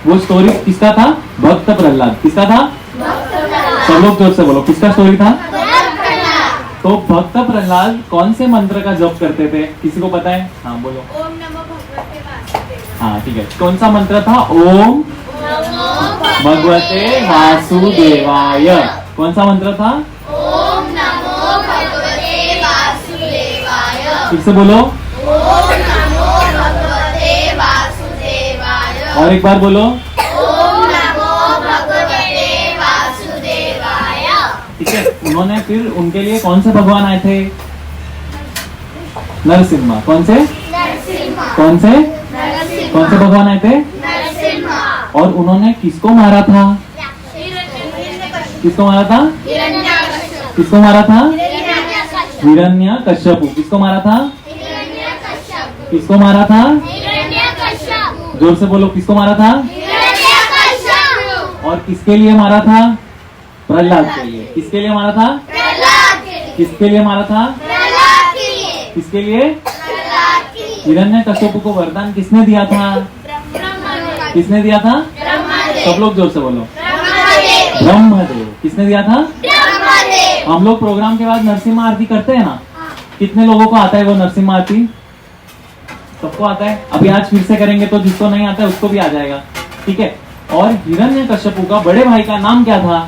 वो स्टोरी किसका था? भक्त प्रहलाद। किसका था? सब लोग जोर से बोलो, किसका स्टोरी था? तो भक्त प्रहलाद कौन से मंत्र का जप करते थे? किसी को पता है? हाँ बोलो। ओम नमो भगवते वासुदेवाय। हाँ ठीक है, कौन सा मंत्र था? ओम भगवते वासुदेवाय। कौन सा मंत्र था? ओम नमो भगवते वासुदेवाय। फिर से बोलो। ओम नमो भगवते वासुदेवाय। और एक बार बोलो। ओम नमो भगवते वासुदेवाय। ठीक है, उन्होंने फिर उनके लिए कौन से भगवान आए थे? नरसिम्हा। कौन से? नरसिम्हा। कौन से? नरसिम्हा। कौन से भगवान आए थे? नरसिम्हा। और उन्होंने किसको मारा था? किसको मारा था? हिरण्यकश्यप। किसको मारा था? हिरण्यकश्यप। हिरण्यकश्यप। किसको मारा था? हिरण्यकश्यप। किसको मारा था? हिरण्यकश्यप। जोर से बोलो, किसको मारा था? हिरण्यकश्यप। और किसके लिए मारा था? प्रहलाद के लिए। किसके लिए मारा था? प्रहलाद के लिए। किसके लिए मारा था? प्रहलाद के लिए। किसके लिए? प्रहलाद के लिए। हिरण्यकश्यप को वरदान किसने दिया था? ब्रह्मदेव। किसने दिया था? ब्रह्मदेव। सब लोग जोर से बोलो। ब्रह्मदेव। ब्रह्मदेव। किसने दिया था? ब्रह्मदेव। हम लोग प्रोग्राम के बाद नरसिम्हा आरती करते हैं ना, कितने लोगों को आता है वो नरसिम्हा आरती? सबको आता है। अभी आज फिर से करेंगे तो जिसको नहीं आता है उसको भी आ जाएगा। ठीक है। और हिरण्यकश्यप का बड़े भाई का नाम क्या था?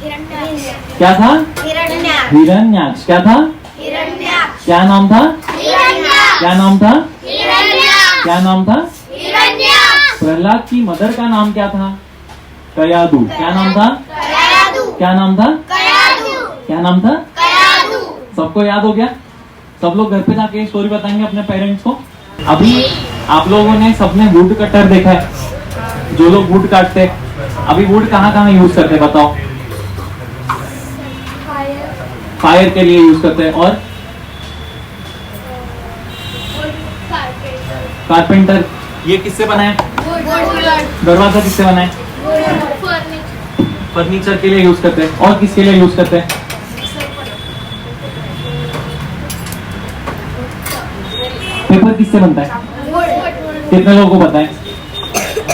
क्या था? हिरण्याक्ष। हिरण्याक्ष। क्या था? हिरण्याक्ष। क्या नाम था? हिरण्याक्ष। क्या नाम था? हिरण्याक्ष। क्या नाम था? हिरण्याक्ष। प्रहलाद की मदर का नाम क्या था? कयादु। क्या नाम था? कयादु। क्या नाम था? कयादु। क्या नाम था? कयादु। सबको याद हो गया? सब लोग घर पे जाके स्टोरी बताएंगे अपने पेरेंट्स को। अभी आप लोगों ने सबने वुड कटर देखा है? जो लोग वुड काटते हैं, अभी वुड कहाँ कहाँ यूज करते हैं बताओ? फायर के लिए यूज करते हैं। और कारपेंटर ये किससे बना है? दरवाजा किससे बना है? फर्नीचर के लिए यूज करते हैं। और किसके लिए यूज करते हैं? पेपर किससे बनता है? कितने लोगों को पता है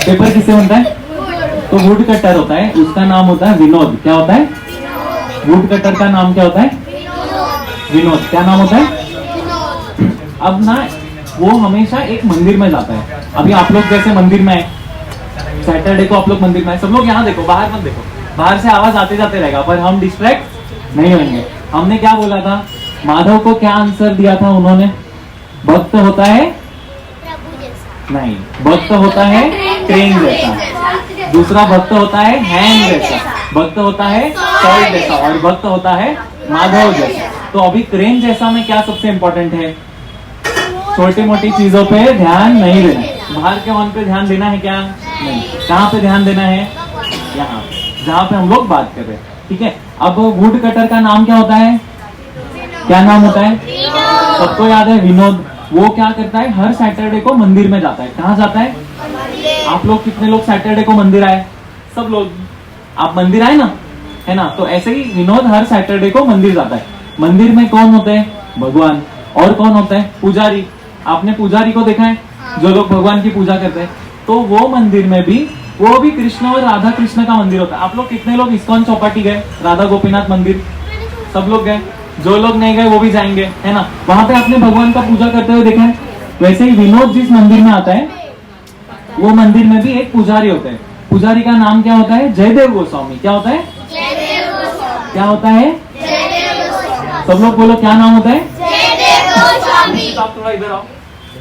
पेपर किससे बनता है? तो वुड कटर होता है, उसका नाम होता है विनोद। क्या होता है? वुड कटर का नाम क्या होता है? विनोद। क्या नाम होता है? अब ना वो हमेशा एक मंदिर में जाता है। अभी आप लोग जैसे मंदिर में है, सैटरडे को आप लोग मंदिर में है, सब लोग यहाँ देखो, बाहर मत देखो, बाहर से आवाज आते जाते रहेगा पर हम डिस्ट्रैक्ट नहीं होंगे। हमने क्या बोला था? माधव को क्या आंसर दिया था उन्होंने? भक्त होता है नहीं, भक्त होता है क्रेन जैसा। दूसरा भक्त होता है हैंड जैसा, भक्त होता है सॉल्ट जैसा, और भक्त होता है माधव जैसा। तो अभी क्रेन जैसा में क्या सबसे इम्पोर्टेंट है? छोटी मोटी चीजों पे ध्यान नहीं देना। बाहर के वन पे ध्यान देना है क्या? नहीं। कहाँ पे ध्यान देना है? यहाँ जहाँ पे हम लोग बात कर रहे हैं। ठीक है। अब वुड कटर का नाम क्या होता है? क्या नाम होता है? सबको याद है? विनोद। वो क्या करता है? हर सैटरडे को मंदिर में जाता है। कहाँ जाता है? आप लोग कितने लोग सैटरडे को मंदिर आए? सब लोग। आप मंदिर आए ना, है ना? तो ऐसे ही विनोद हर सैटरडे को मंदिर जाता है। मंदिर में कौन होते हैं? भगवान। और कौन होते हैं? पुजारी। आपने पुजारी को देखा है? जो लोग भगवान की पूजा करते हैं। तो वो मंदिर में भी वो भी कृष्ण और राधा कृष्ण का मंदिर होता है। आप लोग कितने लोग इस्कॉन चौपाटी गए? राधा गोपीनाथ मंदिर सब लोग गए। जो लोग नहीं गए वो भी जाएंगे, है ना? वहां पे आपने भगवान का पूजा करते हुए देखा है। वैसे ही विनोद जिस मंदिर में आता है वो मंदिर में भी एक पुजारी होता है। पुजारी का नाम क्या होता है? जयदेव गोस्वामी। क्या होता है? जयदेव गोस्वामी। क्या होता है? जयदेव गोस्वामी। सब लोग बोलो, क्या नाम होता है? जयदेव गोस्वामी। आप थोड़ा इधर आओ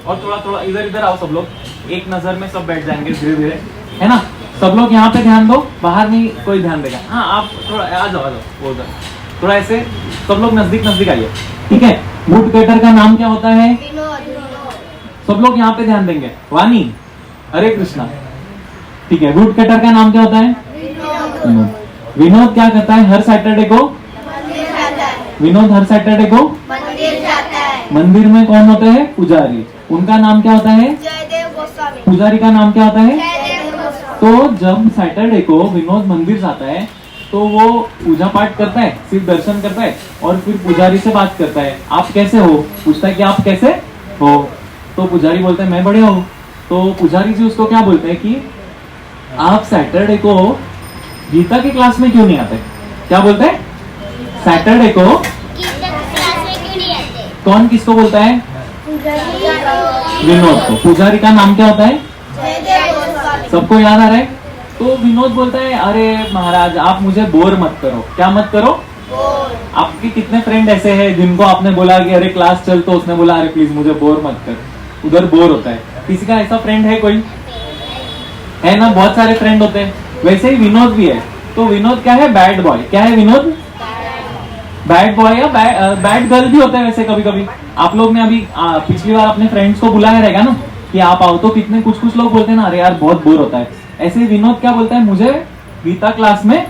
और थोड़ा थोड़ा इधर आओ। सब लोग एक नजर में सब बैठ जाएंगे धीरे धीरे, है ना? सब लोग यहाँ पे ध्यान दो, बाहर नहीं कोई ध्यान देगा। हाँ आप थोड़ा आ जाओ वो उधर थोड़ा ऐसे सब लोग नजदीक नजदीक आइए। ठीक है। वुड कटर का नाम क्या होता है? सब लोग यहाँ पे ध्यान देंगे। वानी, हरे कृष्णा। ठीक है। वुड कटर का नाम क्या होता है? विनोद। विनोद क्या करता है? हर सैटरडे को विनोद हर सैटरडे को मंदिर जाता है। मंदिर में कौन होते हैं? पुजारी। उनका नाम क्या होता है? जयदेव गोस्वामी। पुजारी का नाम क्या होता है? जयदेव गोस्वामी। तो जब सैटरडे को विनोद मंदिर जाता है तो वो पूजा पाठ करता है, सिर्फ दर्शन करता है और फिर पुजारी से बात करता है। आप कैसे हो? पूछता है कि आप कैसे हो? तो पुजारी बोलता है मैं बढ़िया हूँ। तो पुजारी जी उसको क्या बोलते हैं कि आप सैटरडे को गीता की क्लास में क्यों नहीं आते? क्या बोलते हैं? सैटरडे को क्लास में क्यों नहीं आते? कौन किसको बोलता है? विनोद को। पुजारी का नाम क्या होता है? जयदेव गोस्वामी। सबको याद आ रहा है? तो विनोद बोलता है अरे महाराज आप मुझे बोर मत करो। क्या मत करो? आपके कितने फ्रेंड ऐसे हैं जिनको आपने बोला कि अरे क्लास चल, तो उसने बोला अरे प्लीज मुझे बोर मत कर, उधर बोर होता है। किसी का ऐसा फ्रेंड है कोई? है ना, बहुत सारे फ्रेंड होते हैं। वैसे ही विनोद भी है। तो विनोद क्या है? Bad boy. क्या है विनोद? बैड बॉय या बैड गर्ल भी होता है वैसे कभी कभी। आप लोग ने अभी पिछली बार अपने फ्रेंड्स को बुलाया रहेगा ना कि आप आओ, तो कितने कुछ लोग बोलते हैं ना अरे यार बहुत बोर होता है। ऐसे ही विनोद क्या बोलता है? मुझे गीता क्लास में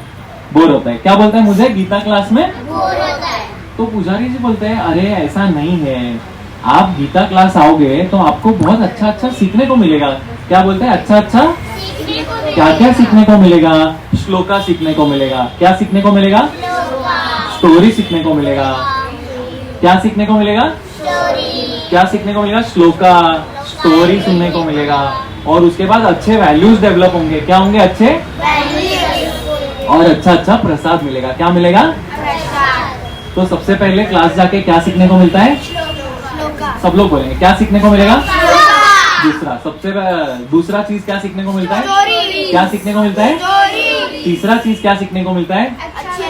बोर होता है। क्या बोलता है? मुझे गीता क्लास में बोर होता है। तो पुजारी जी बोलते हैं अरे ऐसा नहीं है, आप गीता क्लास आओगे तो आपको बहुत अच्छा अच्छा सीखने को मिलेगा। क्या बोलते हैं? अच्छा अच्छा सीखने को मिलेगा। क्या क्या सीखने को मिलेगा? श्लोका सीखने को मिलेगा। क्या सीखने को मिलेगा? स्टोरी सीखने को मिलेगा। क्या सीखने को मिलेगा? क्या सीखने को मिलेगा? श्लोका, स्टोरी सुनने को मिलेगा। और उसके बाद अच्छे वैल्यूज डेवलप होंगे। क्या होंगे? अच्छे। और अच्छा अच्छा प्रसाद मिलेगा। क्या मिलेगा? तो सबसे पहले क्लास जाके क्या सीखने को मिलता है? सब लोग बोलेंगे क्या सीखने को मिलेगा? दूसरा चीज क्या सीखने को मिलता है? क्या सीखने को मिलता है? तीसरा चीज क्या सीखने को मिलता है?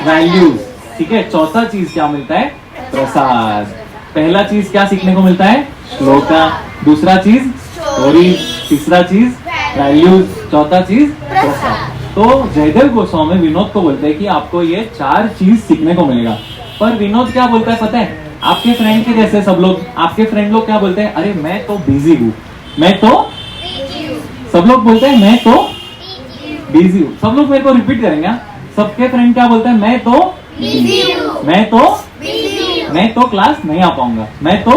वैल्यूज। ठीक है। चौथा चीज क्या मिलता है? प्रसाद। पहला चीज क्या सीखने को मिलता है? श्लोका। दूसरा चीज स्टोरी। तीसरा चीज वैल्यूज। चौथा चीज प्रसाद। तो जयदेव गोस्वामी विनोद को बोलते हैं कि आपको ये 4 चीज सीखने को मिलेगा। पर विनोद क्या बोलता है पता है? आपके फ्रेंड के जैसे सब लोग, आपके फ्रेंड लोग क्या बोलते हैं? अरे मैं तो बिजी हूँ, मैं तो, सब लोग बोलते हैं मैं तो बिजी हूँ। सब लोग मेरे को रिपीट करेंगे। सबके फ्रेंड क्या बोलते हैं? मैं तो बिजी हूँ। मैं तो क्लास नहीं आ पाऊंगा, मैं तो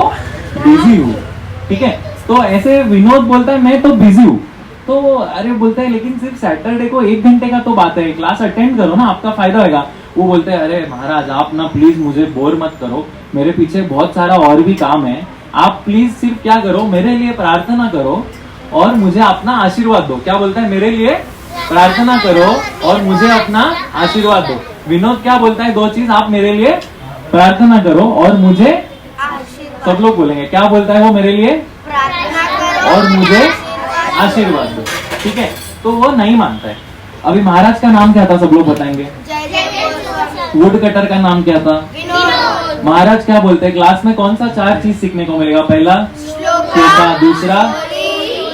बिजी हूँ। ठीक है। तो ऐसे विनोद बोलता है मैं तो बिजी हूँ। तो अरे बोलता है लेकिन सिर्फ सैटरडे को 1 घंटे का तो बात है, क्लास अटेंड करो ना, आपका फायदा होगा। वो बोलते हैं अरे महाराज आप ना प्लीज मुझे बोर मत करो, मेरे पीछे बहुत सारा और भी काम है। आप प्लीज सिर्फ क्या करो, मेरे लिए प्रार्थना करो और मुझे अपना आशीर्वाद दो। क्या बोलता है? मेरे लिए प्रार्थना करो और मुझे अपना आशीर्वाद दो। विनोद क्या बोलता है? 2 चीज, आप मेरे लिए प्रार्थना करो और मुझे, सब लोग बोलेंगे क्या बोलता है वो? मेरे लिए प्रार्थना करो और मुझे आशीर्वाद दो। ठीक है। तो वो नहीं मानता है। अभी महाराज का नाम क्या था? सब लोग बताएंगे। जयदेव गोस्वामी। वुड कटर का नाम क्या था? विनोद। महाराज क्या बोलते हैं? क्लास में कौन सा 4 चीज सीखने को मिलेगा? पहला श्लोका, दूसरा,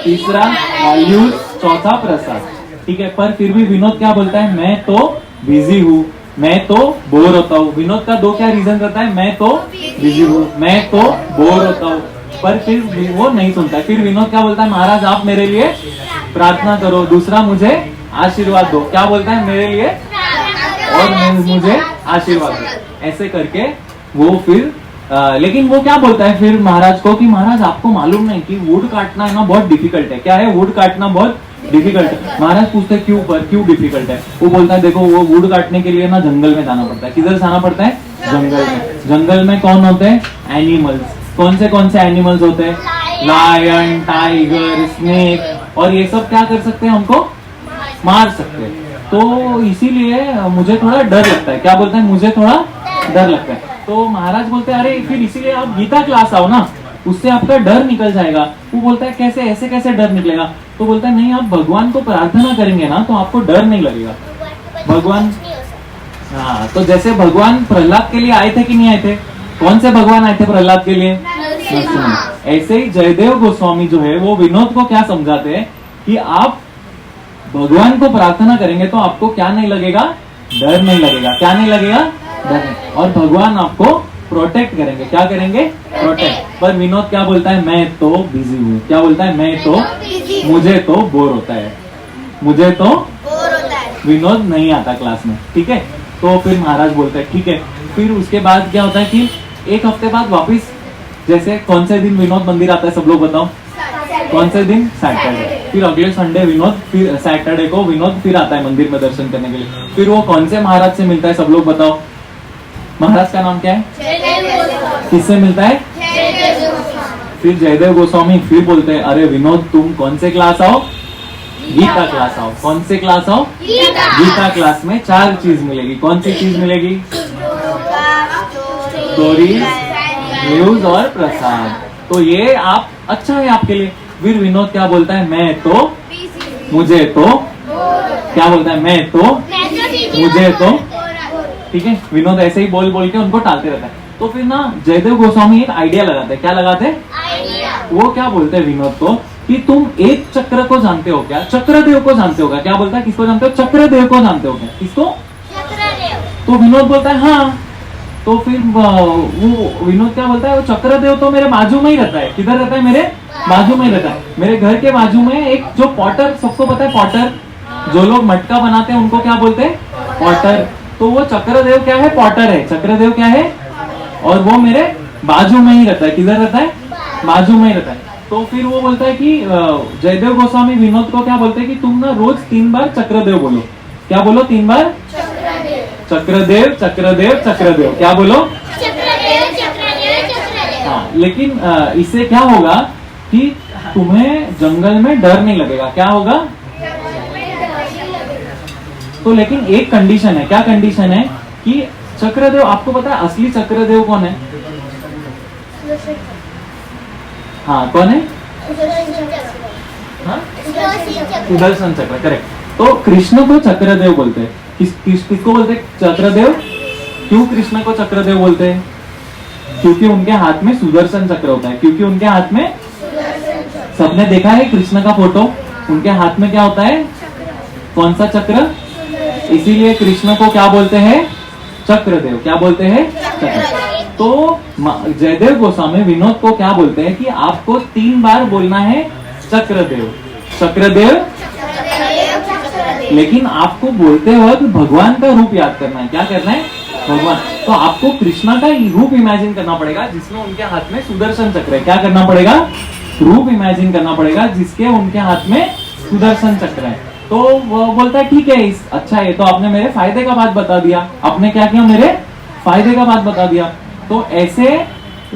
तीसरा वैल्यूज, चौथा प्रसाद। ठीक है। पर फिर भी विनोद क्या बोलता है? मैं तो बिजी हूँ, मैं तो बोर होता हूँ। विनोद का 2 क्या रीजन रहता है? मैं तो बिजी हूँ, मैं तो बोर होता हूँ। पर फिर वो नहीं सुनता। फिर विनोद क्या बोलता है? महाराज आप मेरे लिए प्रार्थना करो, दूसरा मुझे आशीर्वाद दो। क्या बोलता है? मेरे लिए और मुझे आशीर्वाद दो। ऐसे करके वो फिर लेकिन वो क्या बोलता है फिर महाराज को कि महाराज आपको मालूम नहीं कि वुड काटना है ना बहुत डिफिकल्ट है। क्या है? वुड काटना बहुत डिफिकल्ट है। महाराज पूछते क्यों डिफिकल्ट है? वो बोलता है देखो वो वुड काटने के लिए ना जंगल में जाना पड़ता है। किधर जाना पड़ता है? जंगल में। जंगल में कौन होते हैं? एनिमल्स। कौन से एनिमल्स होते हैं? Lion, tiger, snake. और ये सब क्या कर सकते हैं? हमको मार सकते हैं। तो इसीलिए मुझे थोड़ा डर लगता है। क्या बोलता है? मुझे थोड़ा डर लगता है। तो महाराज बोलते हैं अरे फिर इसीलिए आप गीता क्लास आओ ना, उससे आपका डर निकल जाएगा। वो बोलता है कैसे? ऐसे कैसे डर निकलेगा? तो बोलता है नहीं, आप भगवान को प्रार्थना करेंगे ना तो आपको डर नहीं लगेगा। भगवान, हाँ, तो जैसे भगवान प्रहलाद के लिए आए थे कि नहीं आए थे? कौन से भगवान आए थे प्रहलाद के लिए? नरसिंह। ऐसे ही जयदेव गोस्वामी जो है वो विनोद को क्या समझाते हैं कि आप भगवान को प्रार्थना करेंगे तो आपको क्या नहीं लगेगा? डर नहीं लगेगा। क्या नहीं लगेगा? डर नहीं। और भगवान आपको प्रोटेक्ट करेंगे। क्या करेंगे? प्रोटेक्ट। पर विनोद क्या बोलता है? मैं तो बिजी हूँ। क्या बोलता है? मैं तो, मुझे तो बोर होता है, मुझे तो बोर होता है। विनोद नहीं आता क्लास में। ठीक है। तो फिर महाराज बोलते हैं ठीक है। फिर उसके बाद क्या होता है कि 1 हफ्ते बाद वापिस, जैसे कौन से दिन विनोद मंदिर आता है? सब लोग बताओ। कौन से दिन? सैटरडे। फिर अगले संडे विनोद, फिर सैटरडे को विनोद फिर आता है मंदिर में दर्शन करने के लिए। फिर वो कौन से महाराज से मिलता है? सब लोग बताओ। महाराज का नाम क्या है? किससे मिलता है? फिर जयदेव गोस्वामी फिर बोलते हैं अरे विनोद तुम कौन से क्लास आओ? गीता क्लास आओ। कौन से क्लास आओ? गीता क्लास में 4 चीज मिलेगी। कौन सी चीज मिलेगी? स्टोरीज, न्यूज और प्रसाद। तो ये आप अच्छा है आपके लिए। फिर विनोद क्या बोलता है? मैं तो, मुझे तो, क्या बोलता है? मैं तो, मुझे तो। ठीक है, विनोद ऐसे ही बोल बोल के उनको टालते रहता है। तो फिर ना जयदेव गोस्वामी एक आइडिया लगाते हैं। क्या लगाते हैं? वो क्या बोलते हैं विनोद को कि तुम एक चक्र को जानते हो क्या? चक्रदेव को जानते हो क्या? क्या बोलता है? किसको जानते हो? चक्रदेव को जानते हो क्या? किसको? तो विनोद बोलता है हाँ। तो फिर वो विनोद क्या बोलता है? वो चक्रदेव तो मेरे बाजू में ही रहता है। किधर रहता है? मेरे बाजू में ही रहता है। मेरे घर के बाजू में एक जो पॉटर, सबको पता है पॉटर, जो लोग मटका बनाते हैं उनको क्या बोलते हैं? पॉटर। तो वो चक्रदेव क्या है? पॉटर है। चक्रदेव क्या है? और वो मेरे बाजू में ही रहता है। किधर रहता है? बाजू में ही रहता है। तो फिर वो बोलता है कि जयदेव गोस्वामी विनोद को क्या बोलते हैं कि तुम ना रोज 3 बार चक्रदेव बोलो। क्या बोलो? 3 बार चक्रदेव, चक्रदेव, चक्रदेव। क्या बोलो? हाँ, लेकिन इससे क्या होगा कि तुम्हें जंगल में डर नहीं लगेगा। क्या होगा? तो लेकिन एक कंडीशन है। क्या कंडीशन है? कि चक्रदेव, आपको पता है असली चक्रदेव कौन है? हाँ, कौन है? हाँ? सुदर्शन चक्र, करेक्ट। तो कृष्ण को चक्रदेव बोलते हैं। किसको बोलते हैं चक्रदेव? क्यों कृष्ण को चक्रदेव बोलते हैं? क्योंकि उनके हाथ में सुदर्शन चक्र होता है। क्योंकि उनके हाथ में, सबने देखा है कृष्ण का फोटो, उनके हाथ में क्या होता है? कौन सा चक्र? इसीलिए कृष्ण को क्या बोलते हैं? चक्रदेव। क्या बोलते हैं? चक्र। तो जयदेव गोस्वामी विनोद को क्या बोलते हैं कि आपको 3 बार बोलना है चक्रदेव, चक्रदेव। लेकिन आपको बोलते वक्त भगवान का रूप याद करना है। क्या करना है? भगवान। तो आपको कृष्णा का रूप इमेजिन करना पड़ेगा जिसमें उनके हाथ में सुदर्शन चक्र है। क्या करना पड़ेगा? रूप इमेजिन करना पड़ेगा जिसके उनके हाथ में सुदर्शन चक्र है। तो वो बोलता है ठीक है, अच्छा है, तो आपने मेरे फायदे का बात बता दिया। आपने क्या किया? मेरे फायदे का बात बता दिया। तो ऐसे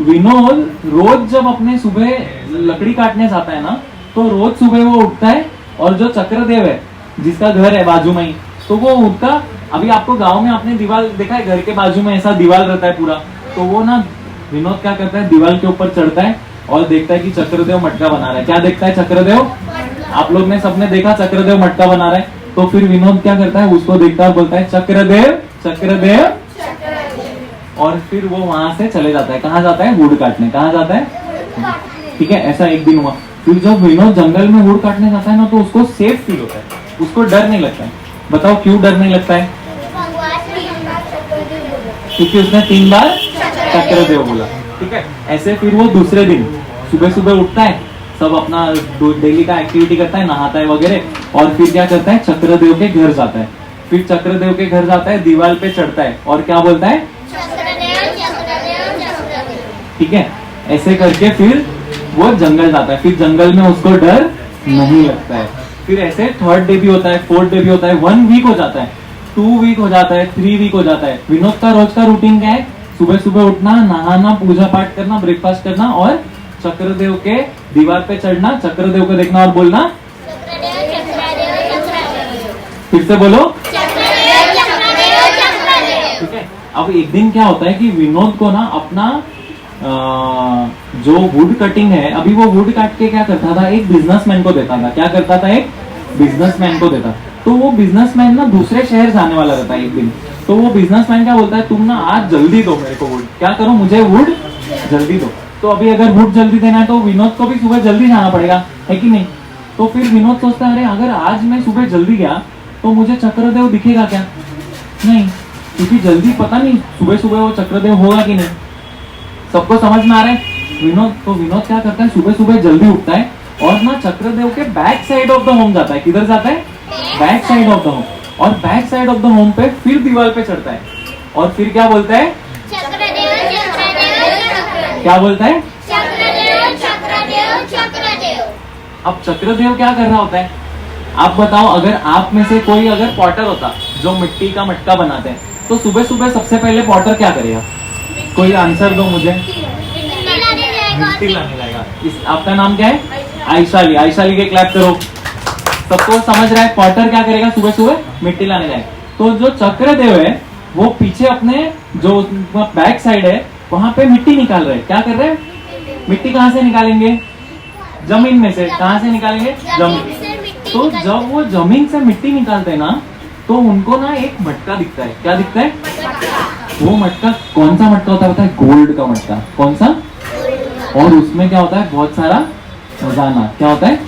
विनोद रोज जब अपने सुबह लकड़ी काटने जाता है ना, तो रोज सुबह वो उठता है और जो चक्रदेव है जिसका घर है बाजू में ही, तो वो उठता। अभी आपको गांव में आपने दीवार देखा है, घर के बाजू में ऐसा दीवार रहता है पूरा। तो वो ना विनोद क्या करता है? दीवार के ऊपर चढ़ता है और देखता है कि चक्रदेव मटका बना रहा है। क्या देखता है? चक्रदेव। आप लोग ने सबने देखा चक्रदेव मटका बना रहा है। तो फिर विनोद क्या करता है? उसको देखता है और बोलता है चक्रदेव, चक्रदेव। और फिर वो वहां से चले जाता है। कहाँ जाता है? वुड काटने। कहाँ जाता है? ठीक है, ऐसा एक दिन हुआ। फिर जब विनोद जंगल में वुड काटने जाता है ना, तो उसको सेफ फील होता है, उसको डर नहीं लगता है। बताओ क्यों डर नहीं लगता है? क्योंकि उसने 3 बार चक्रदेव बोला। ठीक है, ऐसे फिर वो दूसरे दिन सुबह सुबह उठता है, सब अपना डेली का एक्टिविटी करता है, नहाता है वगैरह, और फिर क्या करता है? चक्रदेव के घर जाता है। फिर चक्रदेव के घर जाता है, दीवार पे चढ़ता है और क्या बोलता है? ठीक है, ऐसे करके फिर वो जंगल जाता है। फिर जंगल में उसको डर नहीं लगता है। फिर ऐसे 3rd डे भी होता है, 4th डे भी होता है, 1 वीक हो जाता है, 2 वीक हो जाता है, 3 वीक हो जाता है। विनोद का रोज का रूटीन क्या है? सुबह सुबह उठना, नहाना, पूजा पाठ करना, ब्रेकफास्ट करना और चक्रदेव के दीवार पे चढ़ना, चक्रदेव को देखना और बोलना। फिर से बोलो। ठीक है, अब एक दिन क्या होता है कि विनोद को ना अपना जो वुड कटिंग है, अभी वो वुड काट के क्या करता था? एक बिजनेसमैन को देता था। क्या करता था? एक बिजनेसमैन को देता। तो वो बिजनेसमैन ना दूसरे शहर जाने वाला रहता है एक दिन। तो वो बिजनेसमैन क्या बोलता है? तुम ना आज जल्दी दो मेरे को वुड। क्या करो? मुझे वुड जल्दी दो। तो अभी अगर वुड जल्दी देना है तो विनोद को भी सुबह जल्दी जाना पड़ेगा, है कि नहीं? तो फिर विनोद सोचता है, अरे अगर आज मैं सुबह जल्दी गया तो मुझे चक्रदेव दिखेगा क्या? नहीं, क्योंकि जल्दी पता नहीं सुबह सुबह वो चक्रदेव होगा कि नहीं। सबको समझ में आ रहा है? विनोद क्या करता है? सुबह सुबह जल्दी उठता है और ना चक्रदेव के back side of the home जाता है। किधर जाता है? Back side of the home. और back side of the home पे फिर दीवार पे चढ़ता है और फिर क्या बोलता है? क्या बोलता है? अब चक्रदेव क्या कर रहा होता है? आप बताओ, अगर आप में से कोई अगर पॉटर होता जो मिट्टी का मटका बनाते हैं, तो सुबह सुबह सबसे पहले पॉटर क्या करेगा? कोई आंसर दो मुझे। मिट्टी लाने जाएगा। आपका नाम क्या है? आयशाली। आयशाली के क्लैप करो। सबको समझ रहा है? पॉटर क्या करेगा? सुबह सुबह मिट्टी लाने जाएगा। तो जो चक्रदेव है वो पीछे अपने जो बैक साइड है वहां पे मिट्टी निकाल रहे हैं। क्या कर रहे हैं? मिट्टी कहाँ से निकालेंगे? जमीन में से। कहाँ से निकालेंगे? जमीन। तो जब वो जमीन से मिट्टी निकालते हैं ना तो उनको ना एक मटका दिखता है। क्या दिखता है? वो मटका कौन सा मटका होता है? पता है? गोल्ड का मटका। कौन सा? और उसमें क्या होता है? बहुत सारा खजाना। क्या होता है?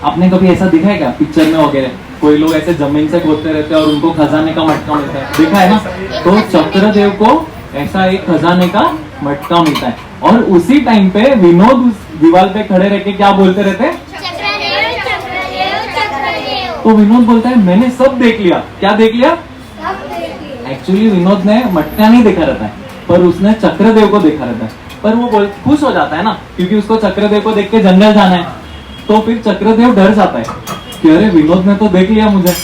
आपने कभी ऐसा देखा है क्या पिक्चर में वगैरह? कोई लोग ऐसे जमीन से खोदते रहते हैं और उनको खजाने का मटका मिलता है, देखा है ना? तो चक्रदेव को ऐसा एक खजाने का मटका मिलता है। और उसी टाइम पे विनोद उस दीवार पे खड़े रह के क्या बोलते रहते हैं? चक्रदेव चक्रदेव चक्रदेव। तो विनोद बोलता है मैंने सब देख लिया। क्या देख लिया? एक्चुअली विनोद ने मटका नहीं देखा रहता है पर उसने चक्रदेव को देखा रहता है। पर वो खुश हो जाता है ना क्योंकि उसको चक्रदेव को देख के जंगल जाना है। तो फिर चक्रदेव डर जाता है कि अरे विनोद ने तो देख लिया मुझे।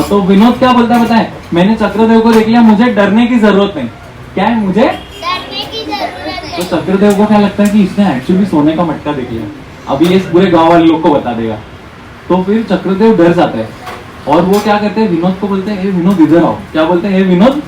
तो विनोद क्या बोलता है? बताए मैंने चक्रदेव को देख लिया, मुझे डरने की जरूरत नहीं। क्या है? मुझे डरने की जरूरत तो है। चक्रदेव को क्या लगता है कि इसने एक्चुअली सोने का मटका देख लिया, अभी ये पूरे गांव वाले लोग को बता देगा। तो फिर चक्रदेव डर जाता है और वो क्या करते हैं? विनोद को बोलते हैं विनोद इधर आओ। क्या बोलते हैं? विनोद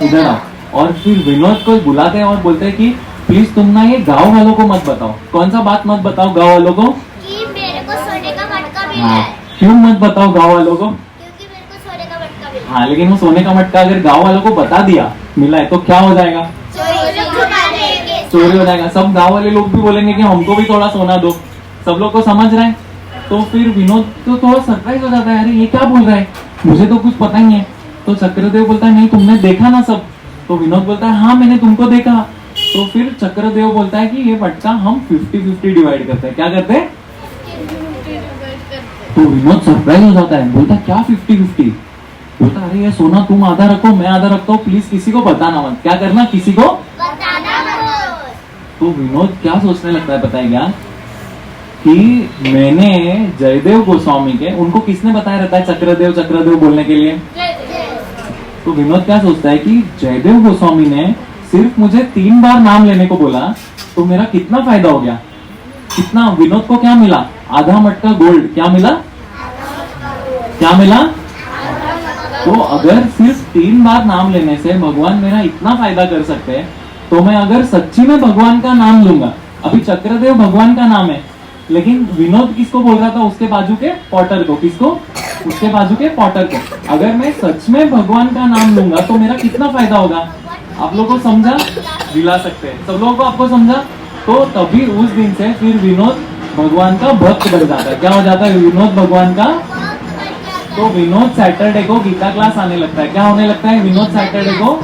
इधर आओ। और फिर विनोद को बुलाते हैं और बोलते हैं कि प्लीज तुम ना ये गाँव वालों को मत बताओ। कौन सा बात मत बताओ गाँव वालों को? कि मेरे को सोने का मटका मिला हाँ, है। क्यों मत बताओ गाँव वालों को? क्योंकि मेरे को सोने का मटका मिला है। हाँ, लेकिन वो सोने का मटका अगर गाँव वालों को बता दिया मिला है तो क्या हो जाएगा? चोरी छुपा देंगे। चोरी हो जाएगा। सब गांव वाले लोग भी बोलेंगे कि हमको भी थोड़ा सोना दो। सब लोग को समझ रहे हैं? तो फिर विनोद तो थोड़ा सरप्राइज हो जाता है, अरे ये क्या बोल रहा है, मुझे तो कुछ पता ही है। तो चक्रदेव बोलता है नहीं तुमने देखा ना सब? तो विनोद बोलता है हाँ मैंने तुमको देखा। तो फिर चक्रदेव बोलता है कि ये मटका हम 50-50 डिवाइड करते हैं। क्या करते हैं? तो विनोद सरप्राइज हो जाता है, बोलता क्या 50-50? बोलता अरे ये सोना तुम आधा रखो मैं आधा रखता हूँ, प्लीज किसी को बताना मत। क्या करना? किसी को बताना मत। तो विनोद क्या सोचने लगता है पता है क्या? कि मैंने जयदेव गोस्वामी के, उनको किसने बताया रहता है चक्रदेव चक्रदेव बोलने के लिए? तो विनोद क्या सोचता है कि जयदेव गोस्वामी ने सिर्फ मुझे 3 बार नाम लेने को बोला तो मेरा कितना फायदा हो गया। कितना? विनोद को क्या मिला? आधा मटका गोल्ड। क्या मिला? क्या मिला? तो अगर सिर्फ 3 बार नाम लेने से भगवान मेरा इतना फायदा कर सकते हैं तो मैं अगर सच्ची में भगवान का नाम लूंगा, अभी चक्रदेव भगवान का नाम है लेकिन विनोद किसको बोल रहा था? उसके बाजू के पॉटर को। किसको? उसके बाजू के पॉटर को। अगर मैं सच में भगवान का नाम लूंगा तो मेरा कितना फायदा होगा? आप लोगों को समझा? दिला सकते हैं सब लोगों को। आपको समझा? तो तभी उस दिन से फिर विनोद भगवान का भक्त बन जाता है। क्या हो जाता है? विनोद भगवान का। तो विनोद सैटरडे को गीता क्लास आने लगता है। क्या होने लगता है? विनोद सैटरडे को